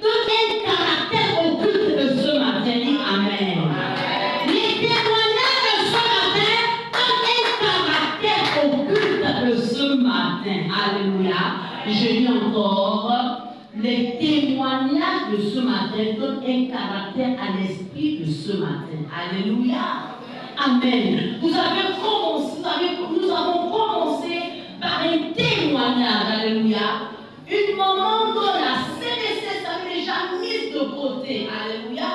Donne un caractère occulte de ce matin. Amen. Les témoignages de ce matin donnent un caractère occulte de ce matin. Alléluia. Je dis encore, les témoignages de ce matin donnent un caractère à l'esprit de ce matin. Alléluia. Amen. Nous avons commencé par un témoignage. Alléluia. Une maman dont la CDC s'avait déjà mise de côté. Alléluia.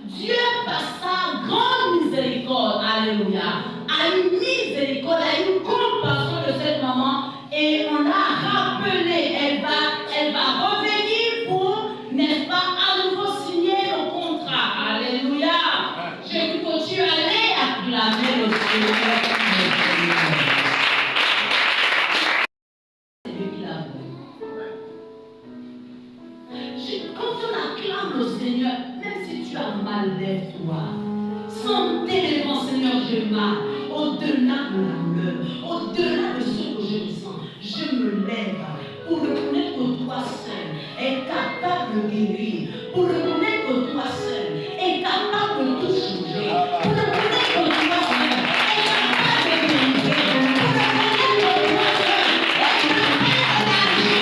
Dieu, par sa grande miséricorde, alléluia, a eu miséricorde, a eu compassion de cette maman et on l'a rappelé. Elle va revenir pour, n'est-ce pas, à nouveau signer le contrat. Alléluia. Je veux que tu allais acclamer le Seigneur. Quand on acclame le Seigneur, même si tu as mal, lève-toi. Sentez devant Seigneur, j'ai mal. Au-delà de la douleur, au-delà de ce que je ressens, je me lève pour reconnaître que toi seul es capable de guérir, pour reconnaître que toi seul es capable de tout changer, pour reconnaître que toi seul es capable de guérir, pour reconnaître que toi seul es capable d'agir.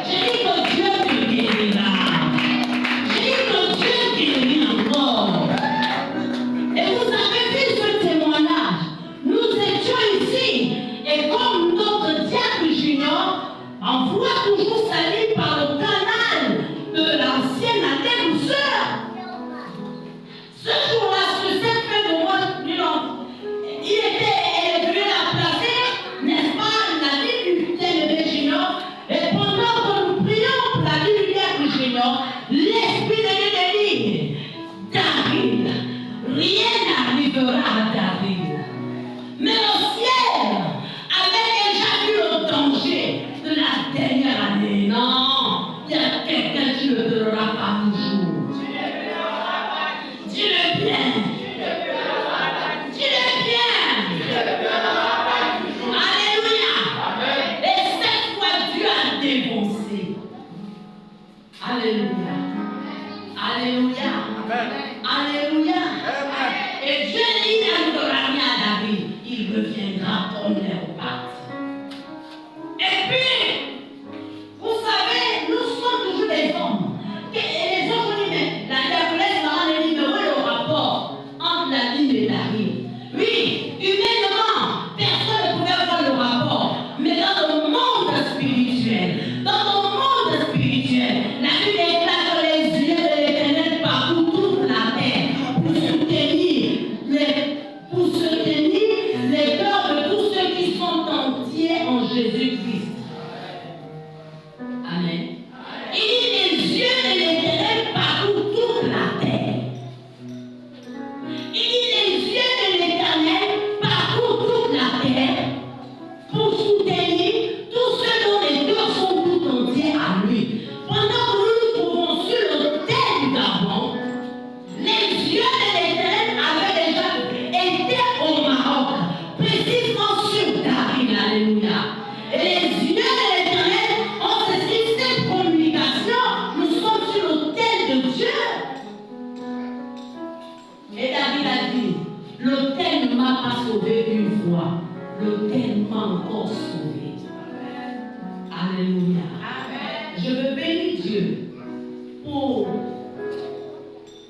J'ai dit que Dieu te guérira. J'ai dit que lequel m'a encore sauvé. Alléluia. Je veux bénir Dieu pour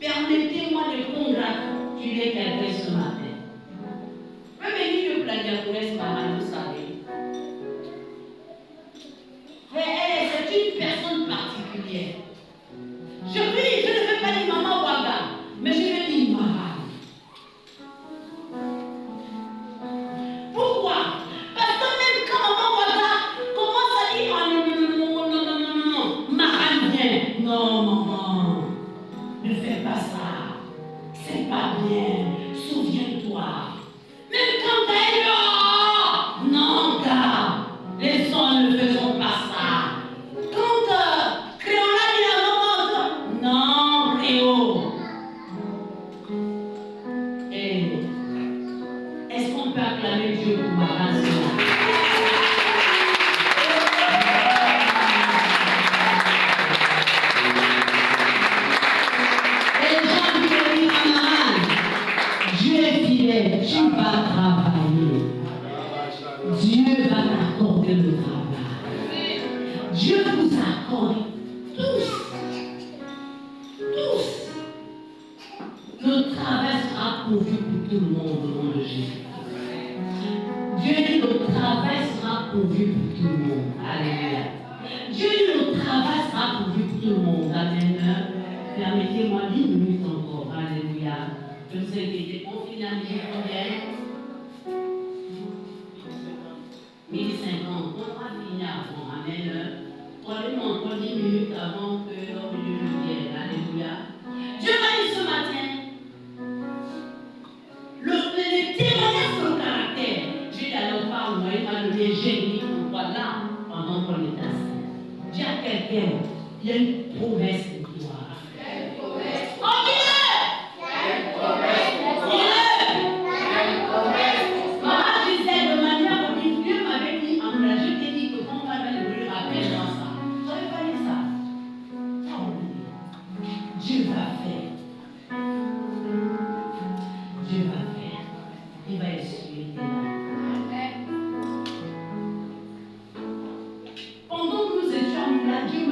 permettez-moi de congratuler quelqu'un ce matin. Je veux bénir Dieu pour la diaconesse Maman, vous savez. C'est une personne particulière. Je ne veux pas dire Maman Waga, mais je vais dire Maman. Pourquoi? Parce que même quand Maman Waga commence à dire oh non, Maman vient. Non, maman, ne fais pas ça. C'est pas bien. Souviens-toi. Même quand elle dit oh, non, gars, les sons ne faisons pas ça. Quand Créola dit à maman, non, Créo. Et est-ce qu'on peut acclamer Dieu pour ma race? Les gens qui me disent à maman, Dieu est fidèle, tu vas travailler. Dieu va t'accorder le travail. Dieu vous accorde tous. Le travail sera pourvu pour tout le monde au nom de Jésus. Dieu dit le travail sera pourvu pour tout le monde. Alléluia. Dieu dit le travail sera pourvu pour tout le monde. Amen. Permettez-moi 10 minutes encore. Alléluia. Je vous ai été confiné à midi combien? 1050. On va finir avant. Amen. Prenez-moi encore 10 minutes avant que l'homme de Dieu vienne. Alléluia. Dieu m'a dit ce matin, le témoignage sur le caractère. Dieu n'allait pas moi, il m'a donné génie pour moi là pendant qu'on est assis. Dis à quelqu'un, il y a une promesse de toi. Oh, dis-le! Maman disait de manière où Dieu m'avait mis en place. Je t'ai dit que quand on va le rappeler dans ça. Je n'avais pas dit ça. Dieu va faire. Dieu va faire. Il va essuyer tes larmes. Pendant que nous étions là, Dieu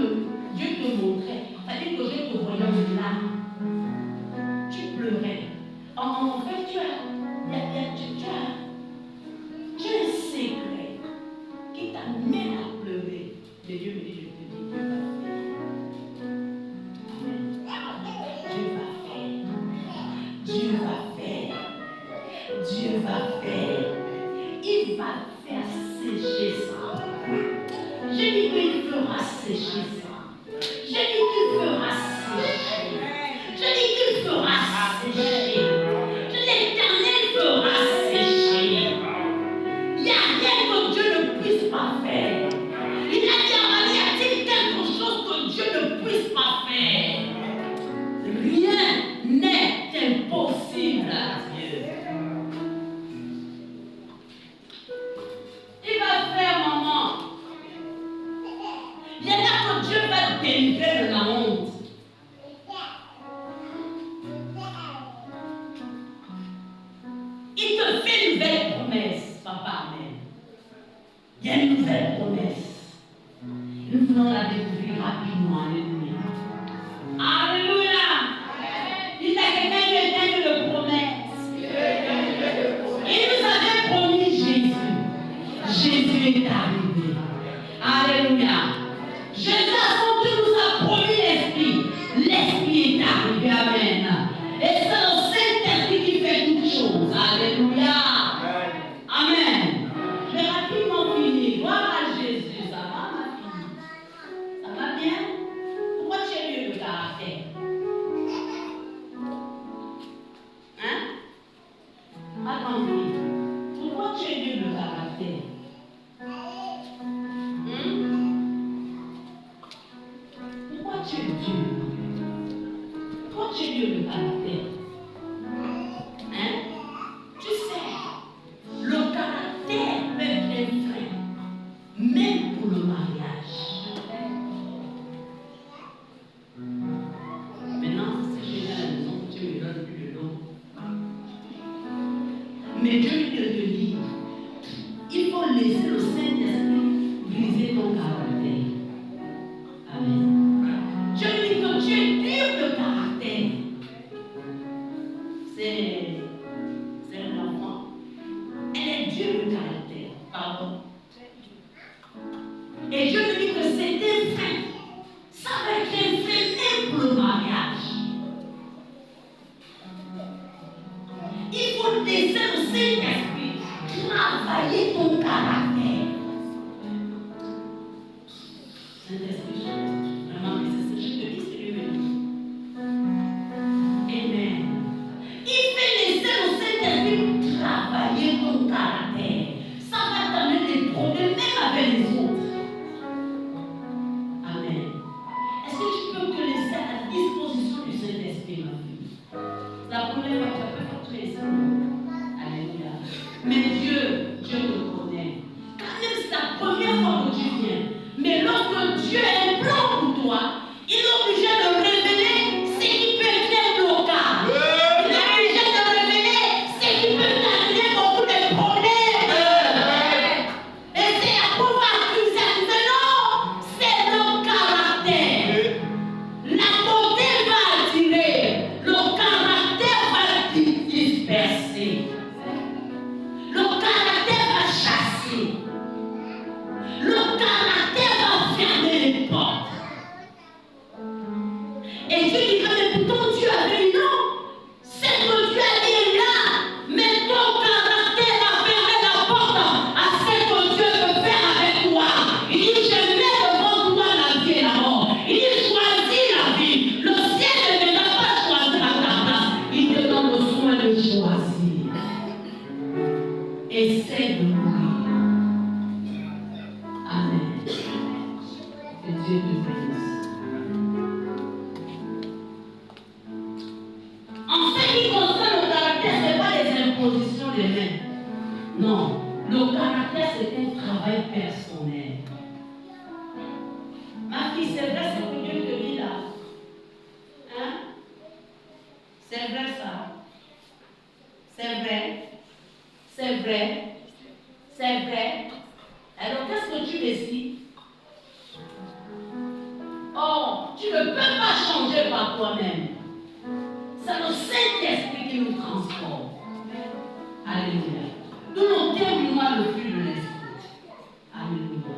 te montrait. C'est-à-dire que je te voyais là. Tu pleurais. En fait, tu as un secret qui t'amène à pleurer. Mais Dieu me dit, je te dis, Dieu va faire. Dieu va faire. Dieu va faire. Il va faire sécher ça. Je dis qu'il fera sécher ça. Je dis qu'il fera sécher. Je dis qu'il fera sécher. L'Éternel fera sécher. Il n'y a rien que Dieu ne puisse pas faire. Il a dit à Marie, y a-t-il quelque chose que Dieu ne puisse pas faire? Rien n'est impossible à Dieu. Il va faire, maman. Il y en a que Dieu va te délivrer de la honte. Il te fait une nouvelle promesse, papa, amen. Il y a une nouvelle promesse. Nous voulons la découvrir rapidement, alléluia. Alléluia. Il a quelqu'un qui est plein de promesses. Il nous avait promis Jésus. Jésus est arrivé. Alléluia. Jésus à son tour nous a promis l'Esprit. L'Esprit est arrivé. Amen. Et c'est le Saint-Esprit qui fait toutes choses. Alléluia. Amen. Je vais rapidement finir. Gloire à Jésus. Ça va, ma fille? Ça va bien? Pourquoi tu es mieux le caractère? Hein? Ma grande fille, pourquoi tu es mieux le caractère? Pourquoi tu es dur? Pourquoi tu es mieux le caractère? Hein? Tu sais, le caractère peut être un frein, même pour le mariage. Maintenant, c'est chez la maison, tu me donnes plus de l'eau. Mais Dieu te dit, laisser le Saint-Esprit travailler ton caractère. Saint-Esprit, vraiment, c'est ce que je te dis, c'est lui-même. Amen. Il fait laisser le Saint-Esprit travailler ton caractère. Ça va t'amener des problèmes, même avec les autres. Amen. Est-ce que tu peux te laisser à la disposition du Saint-Esprit, ma fille? La première fois, tu as pas fait les Alléluia. Mais Dieu te connaît. Quand même, c'est la première fois que tu viens. Mais lorsque Dieu a un plan pour toi, il est obligé de révéler ce qui peut être bloquant. Il est obligé de révéler ce qui peut t'amener beaucoup de problèmes. Et c'est à pouvoir accuser. Non, c'est le caractère. La beauté va attirer. Le caractère va disperser. Le caractère va chasser. Le caractère va fermer les portes. Et Dieu dit, mais pourtant Dieu avait dit non. C'est que Dieu a dit là. Mais ton caractère va fermer la porte à ce que Dieu veut faire avec toi. Il dit, je mets devant toi la vie et la mort. Il dit, choisis la vie. Le ciel ne viendra pas choisir à ta place. Il te donne le soin de choisir. Essaie de mourir. Amen. Que Dieu te bénisse. En ce qui concerne le caractère, ce n'est pas les impositions des mains. Non. Le caractère, c'est un travail personnel. Ma fille, c'est vrai ce que Dieu te dit là. Hein? C'est vrai ça. C'est vrai. C'est vrai. C'est vrai. Alors, qu'est-ce que tu décides? Oh, tu ne peux pas changer par toi-même. C'est le Saint-Esprit qui nous transforme. Alléluia. Nous n'obtenons pas le fruit de l'Esprit. Alléluia.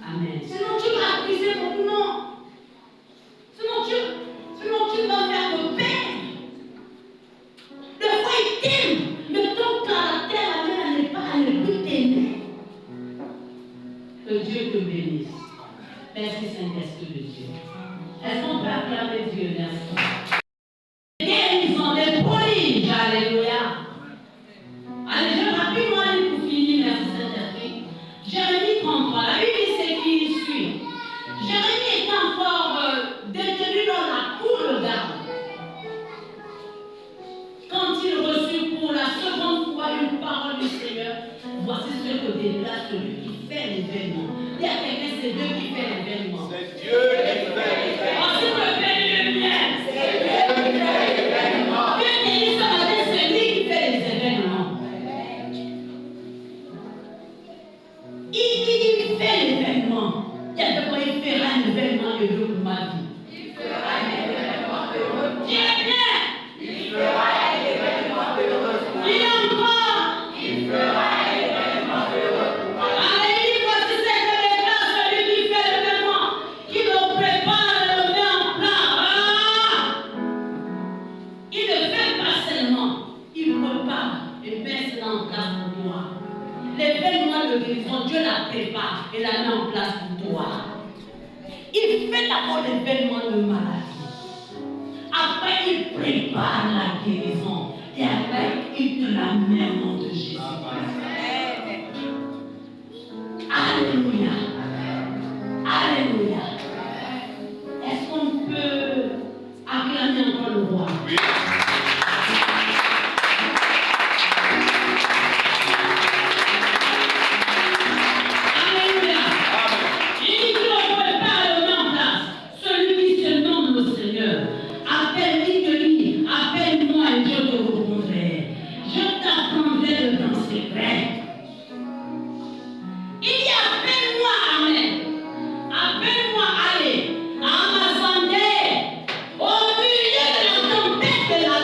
Amen. Sinon, tu vas accuser beaucoup, non. Sinon, tu vas faire de peine. Des fois, il t'aime, mais ton caractère n'est pas à ne plus t'aimer. Que Dieu te bénisse. Merci Saint-Esprit de Dieu. Est-ce qu'on peut acclamer Dieu? Merci. Guérison des prodiges. Alléluia. Allez, je rapidement aller pour finir. Merci Saint-Esprit. Jérémie 33. La Bible dit ce qui suit. Jérémie est encore détenu dans la cour de garde. Quand il reçut pour la seconde fois une parole du Seigneur, voici ce que délivra celui qui fait l'événement. Il y a quelqu'un, c'est Dieu qui fait l'événement. C'est Dieu qui fait l'événement. Voici le fait le mien. C'est Dieu qui fait l'événement. Dieu dit ce matin, c'est lui qui fait les événements. Il fait l'événement. Il y a de quoi il fera un événement heureux pour ma vie. Il fera un événement heureux pour Dieu est bien. Il fera un événement heureux pour Il est encore. Il fera un événement heureux pour moi. Alléluia, voici ce que déclare celui qui fait l'événement, qui le prépare et le met en place. Il ne fait pas seulement, il prépare et met cela en place pour toi. L'événement de guérison, Dieu la prépare et la met en place pour toi. Il fait d'abord l'événement de maladie. Après, il prépare la guérison. Et après, il te la met au nom de Jésus. Alléluia. Alléluia. Est-ce qu'on peut acclamer encore le roi? Oui. Alléluia. Il dit que l'on prépare le met en place. Celui qui se nomme le Seigneur. Appelle, il te dit, appelle-moi et je te répondrai. Je t'apprendrai de ton secret. Il dit, appelle-moi, amen. Appelle-moi, allez, à Amazondé, au milieu de la tempête de la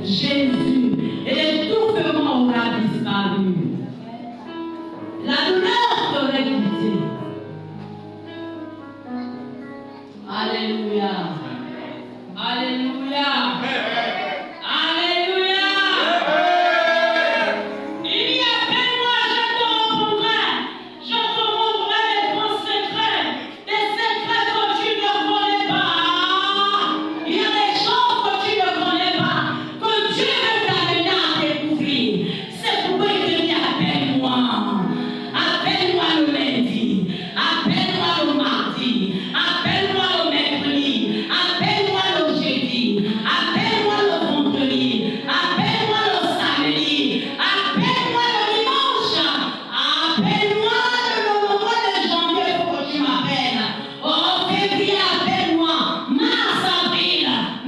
Jésus. Et l'étouffement aura disparu. La douleur serait quittée. Alléluia. Alléluia. Alléluia. Il y a peine moi, je te reprendrai les grands secrets, des secrets que tu ne connais pas. Il y a des choses que tu ne connais pas, que Dieu veut t'amener à découvrir. C'est pourquoi il te dit appelle-moi. Appelle-moi le lundi, appelle-moi le mardi, appelle-moi le mercredi, appelle-moi le jeudi, appelle-moi le vendredi, appelle-moi le samedi, appelle-moi le dimanche, appelle-moi le mois de janvier pour que tu m'appelles. Oh février, appelle-moi, mars, avril,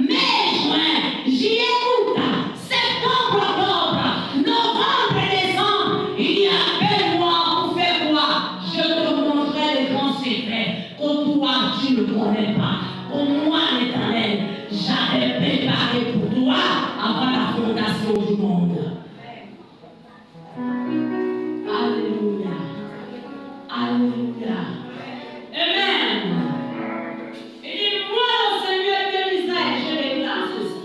mai, juin, juillet, août, septembre, octobre, novembre et décembre. Il dit appelle-moi pour faire quoi? Je te montrerai les grands secrets que toi tu ne connais pas. Pour moi, l'Éternel, j'avais préparé pour toi avant la fondation du monde. Alléluia. Alléluia. Amen. Il dit, moi, le Seigneur Dieu d'Israël, je déclare ceci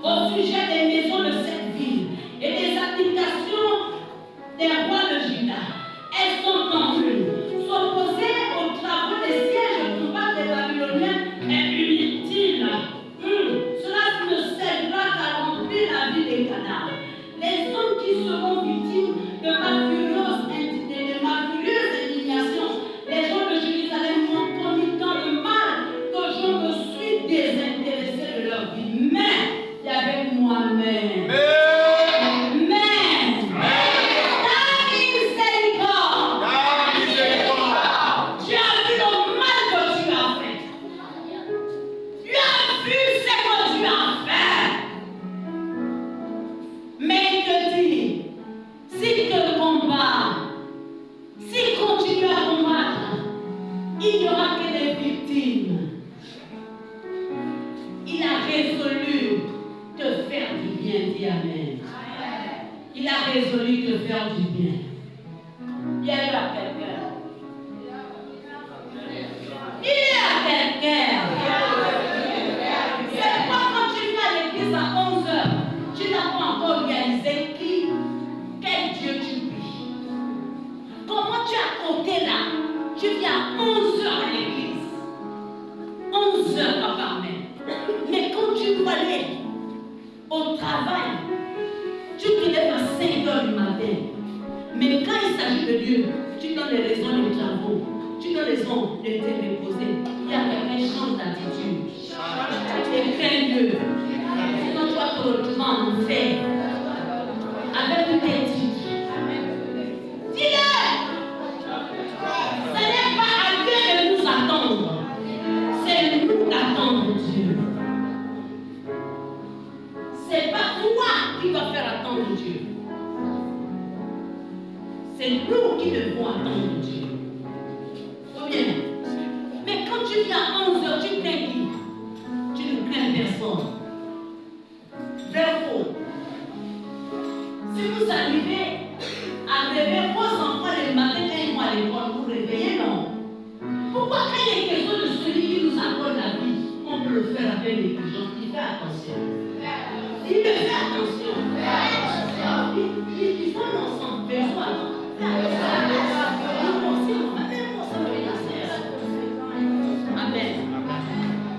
au sujet des maisons de cette ville et des habitations des rois de Juda. Elles sont en ruine. S'opposer aux travaux des sièges de combat des Babyloniens est inutile. Cela ne servira qu'à remplir la vie des cadavres. Les hommes qui seront victimes de ma furieuse indignation, les gens de Jérusalem m'ont commis tant de mal que je me suis désintéressé de leur vie. Mais il y avait moi-même. Il n'y aura que des victimes. Il a résolu de faire du bien, dis Amen. Il a résolu de faire du bien. Il y a eu à quelqu'un. Il y a quelqu'un. C'est pourquoi quand tu viens à l'église à 11h, tu n'as pas encore réalisé quel Dieu tu pries. Comment tu as compté là? Tu viens à 11h à l'église. 11h papa même. Mais quand tu dois aller au travail, tu te lèves à 5h du matin. Mais quand il s'agit de Dieu, tu donnes les raisons des travaux. Tu donnes les raisons de te reposer. Il y a quelqu'un qui change d'attitude. Et crains Dieu. Sinon tu vas te retrouver en enfer. Avec une étude. Dis-le! Ce n'est pas à Dieu de nous attendre. C'est nous d'attendre Dieu. C'est pas toi qui dois faire attendre Dieu. C'est nous qui devons attendre Dieu. Faut bien. Mais quand tu viens à 11h, tu crains qui? Tu ne crains personne. Vrai ou faux? Si vous arrivez à réveiller vos enfants le matin quand ils vont à l'école, vous réveillez, non? Pourquoi quand il y a quelque chose de celui qui nous accorde la vie, on peut le faire avec négligence? Il fait attention. Il me fait attention. Ils sont ensemble. Faisons attention. Amen.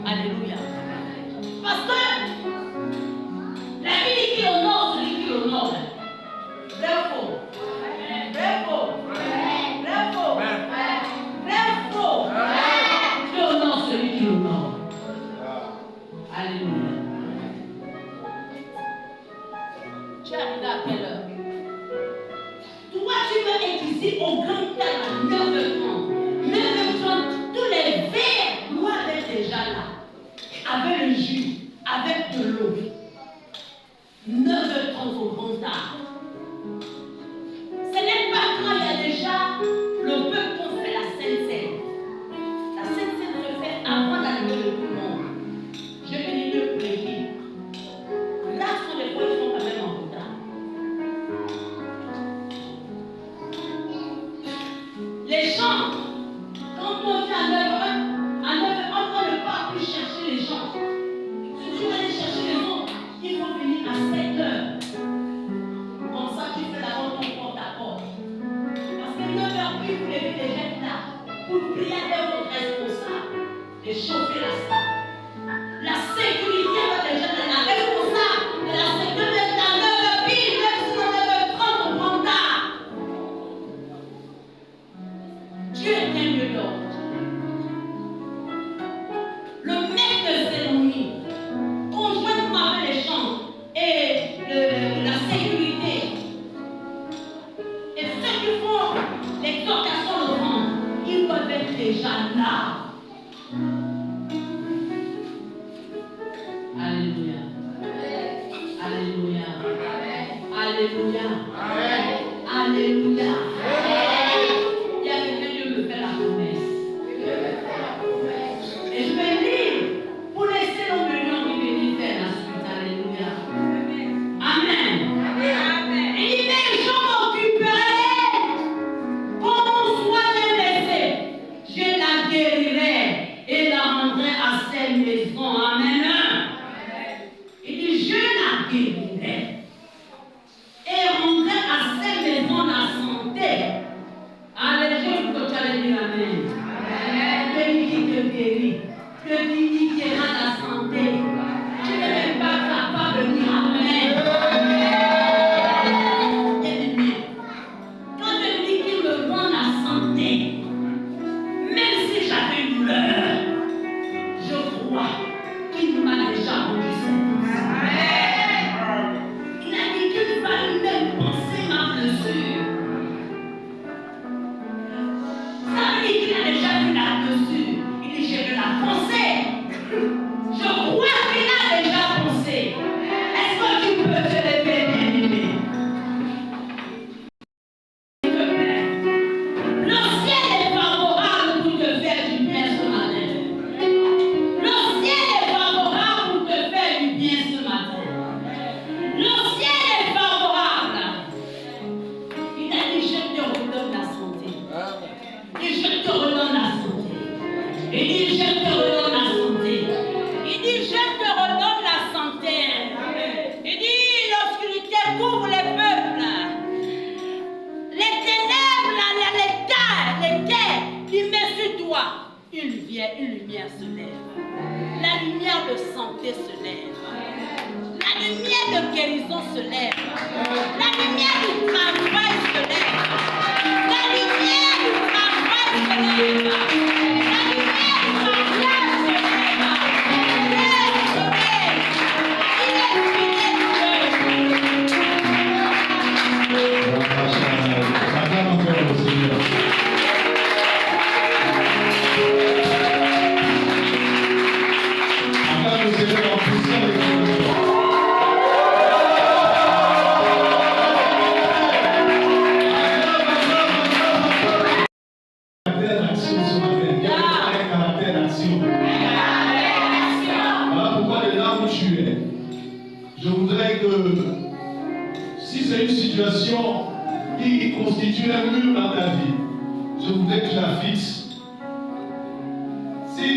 Alléluia. Parce que la vie qui honore celui qui honore. Vrai faux. Vrai faux. Vrai faux. Vrai faux. Qui honore celui qui honore. Alléluia. Tu es arrivé à quelle heure? Toi, tu veux être ici au grand terme à 9h30. 9h30, tous les verres doivent être déjà là. Avec le jus, avec de l'eau. 9h30 au grand tard. Ce n'est pas quand il y a déjà le peuple qu'on fait la Sainte Seine. La Sainte Seine se fait avant d'arriver le tout le monde. Je vais venir pour l'équipe. Alléluia. Alléluia. Alléluia. Il y a quelqu'un qui me fait la promesse. Et je vais lire pour laisser nos venus venir faire la suite. Alléluia. Amen. Il dit, mais je m'occuperai pour mon soin laissé. Je la guérirai et la rendrai à ses maisons. Amen. Il dit, je la guérirai et rendrai à ses maisons la santé. Allez, je vous que tu allais dire amen. Celui qui te guérit, celui qui guérira la santé. Tu n'es même pas capable de dire amen. Quand je dis qu'il me rend la santé, même si j'avais une douleur, je crois qu'il m'a déjà rendu service. Il a dit qu'il fallait même penser ma blessure. Ça veut dire qu'il a déjà vu la blessure. Il dit, je vais la penser. Je crois qu'il a déjà pensé. Est-ce que tu peux te lever, bien-aimé? S'il te plaît. Le ciel est favorable pour te faire du bien ce matin. Le ciel est favorable pour te faire du bien ce matin. Le ciel est favorable. Il a dit, je te redonne la santé. Et je te redonne la santé. Il dit, je te redonne la santé. Il dit, je te redonne la santé. Il dit, l'obscurité couvre les peuples. Les ténèbres, les terres, il met sur toi. Une lumière se lève. La lumière de santé se lève. La lumière de guérison se lève. La lumière du travail se lève. La lumière du travail se lève. La lumière du mariage se lève. Acclame encore le Seigneur. Acclame le Seigneur en puissant et en caractère d'action ce matin. Il y a un caractère d'action. Voilà pourquoi de là où tu es, je voudrais que si c'est une situation qui constitue un mur dans ta vie, je voudrais que tu la fixes. Si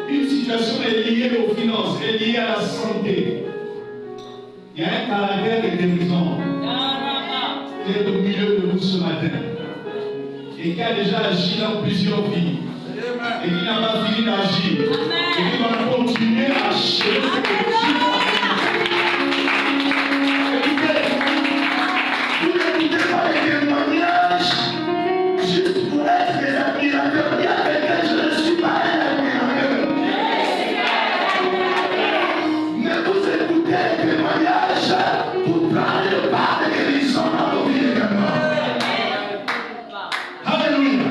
une situation est liée aux finances, est liée à la santé, il y a un caractère de guérison qui est au milieu de vous ce matin et qui a déjà agi dans plusieurs vies et qui n'a pas fini d'agir et qui va continuer à agir. Vous n'écoutez pas les témoignages juste pour être des admirateurs. Il y a quelqu'un, je ne suis pas un admirateur. Mais vous écoutez les témoignages pour prendre le part de guérison dans vos vies également. Alléluia.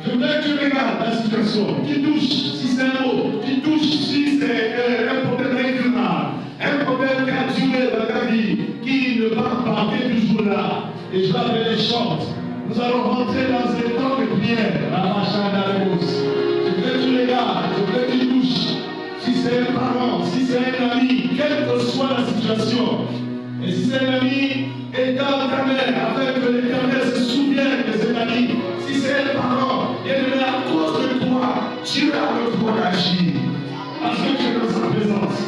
Je voudrais que tu regardes la situation. Tu touches, si c'est un mot, tu touches, si c'est un problème incurable, un problème qui a duré dans ta vie, qui ne va pas, qui est toujours là. Et je l'appelle les shorts. Nous allons rentrer dans un temps de prière. La machin d'Alemos. Je voudrais que tu regardes, je voudrais que tu touches. Si c'est un parent, si c'est un ami, quelle que soit la situation. Et si c'est un ami, éteins ta mère afin que l'Éternel se souvienne de cet ami. Si c'est un parent, et à cause de toi, tu as le droit d'agir. Parce que tu es dans sa présence.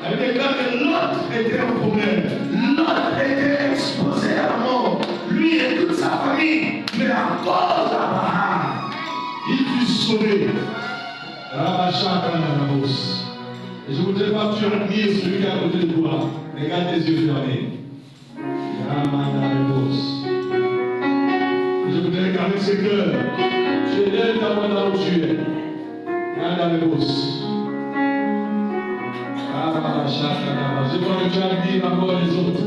Avec les gars, l'autre était en problème. L'autre était exposé à la mort. Lui et toute sa famille. Mais à cause d'Abraham, Il fut sauvé. Rabachakananos. Et je voudrais pas que tu admires celui qui est à côté de toi. Regarde tes yeux fermés. Ramananos. Je voudrais qu'avec ce cœur, tu élèves ta main là où tu es. Ramananos. Je crois que tu admires encore les autres.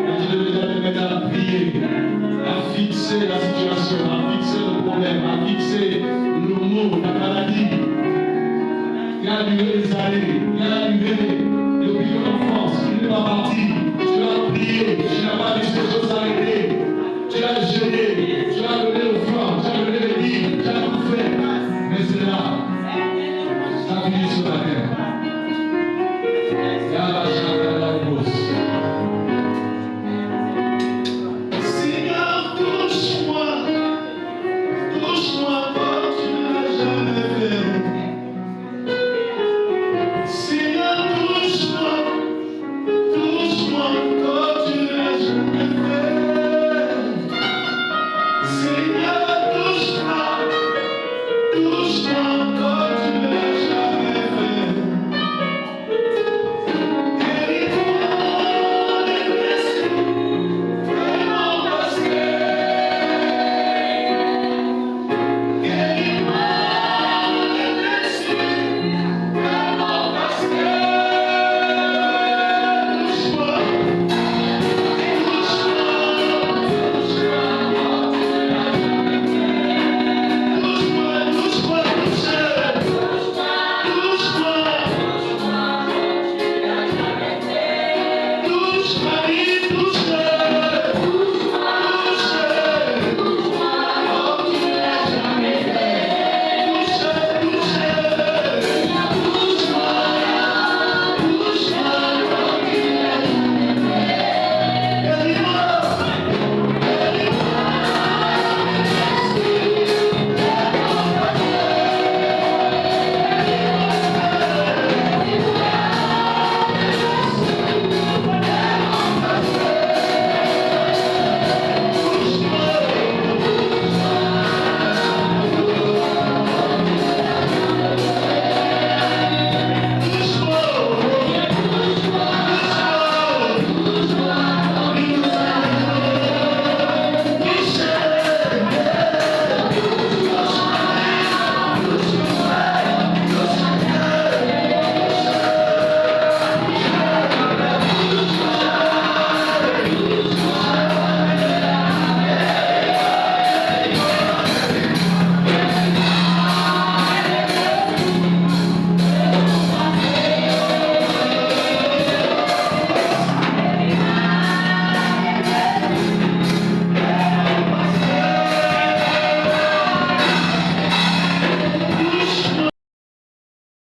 Et tu devais te mettre à prier, à fixer la situation, à fixer le problème, à fixer le mot, la maladie. Il a duré des années, il a duré depuis l'enfance, il Yabasha